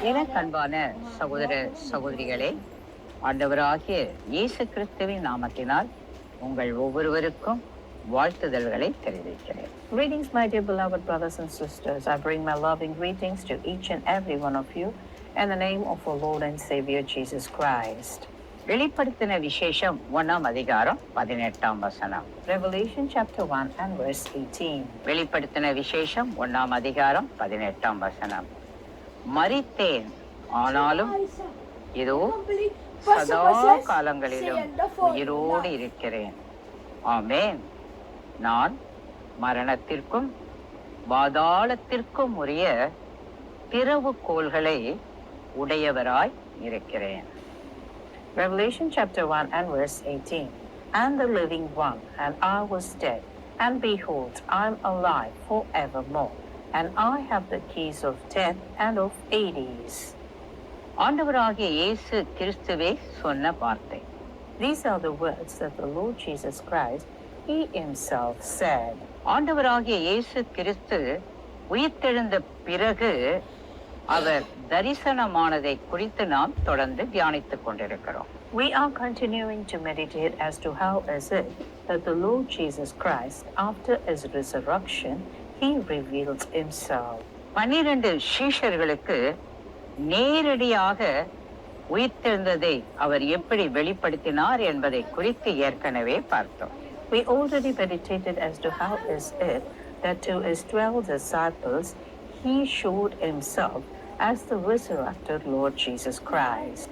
எனக்கு அன்பான சகோதர சகோதரிகளே, ஆண்டவராகிய இயேசு கிறிஸ்துவின் நாமத்தினால் உங்கள் ஒவ்வொருவருக்கும் வாழ்த்துதல்களை தெரிவிக்கிறேன். Greetings, my dear beloved brothers and sisters. I bring my loving greetings to each and every one of you in the name of our Lord and Savior Jesus Christ. வெளிப்படுத்தின விசேஷம் 1ஆம் அதிகாரம் 18ஆம் வசனம். Revelation chapter 1 and verse 18. வெளிப்படுத்தின விசேஷம் 1ஆம் அதிகாரம் 18ஆம் வசனம். மரித்தேன், ஆனாலும் இதோ சதா காலங்களிலும் உயிரோடு இருக்கிறேன். ஆமென். நான் மரணத்திற்கும் பாதாளத்திற்கும் உரிய திறவுகோல்களை உடையவராய் இருக்கிறேன். Revelation chapter 1 and verse 18. And the living one, and I was dead, and behold, I am alive forevermore, and I have the keys of death and of Hades. ஆண்டவராகிய இயேசு கிறிஸ்துவே சொன்ன வார்த்தை. These are the words that the Lord Jesus Christ, He Himself said. ஆண்டவராகிய இயேசு கிறிஸ்து உயிர்த்தெழுந்த பிறகு அவர் தரிசனமானதை குறித்து நாம் தொடர்ந்து தியானித்துக் கொண்டிருக்கிறோம். We are continuing to meditate as to how is it that the Lord Jesus Christ, after His resurrection, He revealed Himself. 12 சீஷர்களுக்கு நேரடியாக உயிர்த்தெழுந்ததை அவர் எப்படி வெளிப்படுத்தினார் என்பதை குறித்து ஏற்கனவே பார்த்தோம். We already meditated as to how is it that to His 12 disciples, He showed Himself as the resurrected Lord Jesus Christ.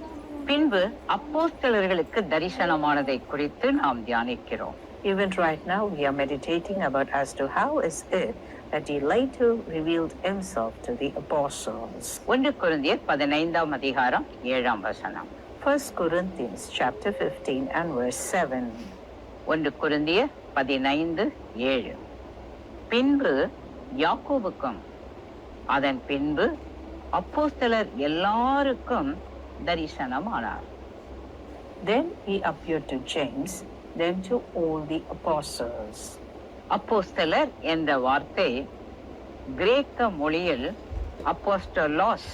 பின்பு அப்போஸ்தலர்களுக்கு தரிசனமானதை குறித்து நாம் தியானிக்கிறோம். Even right now, we are meditating about as to how is it that He later revealed Himself to the apostles. 1 கொரிந்தியர் 15ஆம் அதிகாரம் 7ஆம் வசனம். 1 Corinthians chapter 15 and verse 7. 1 கொரிந்தியர் 15:7. பின்பு யாக்கோபுக்கும் அதன் பின்பு அப்போஸ்தலர் எல்லாருக்கும் தரிசனமானார். Then He appeared to James, then to all the apostles. அப்போஸ்தலர் என்ற வார்த்தை கிரேக்க மொழியில் அப்போஸ்டலோஸ்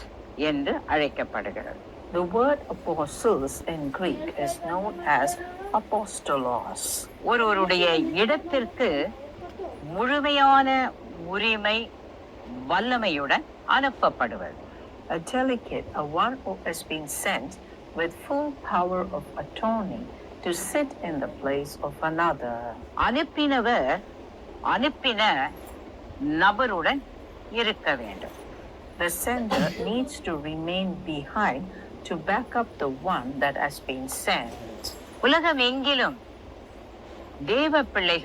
என்று அழைக்கப்படுகிறது. The word apostles in Greek is known as apostolos. ஒருவருடைய இடத்திற்கு முழுமையான உரிமை வல்லமையுடன் அனுப்பப்படுவது. A delegate, a one who has been sent with full power of attorney to sit in the place of another. அனுப்பினவர் அனுப்பின நபருடன் இருக்க வேண்டும். The sender needs to remain behind to back up the one that has been sent. உலகம் எங்கிலும் தேவ பிள்ளைகள்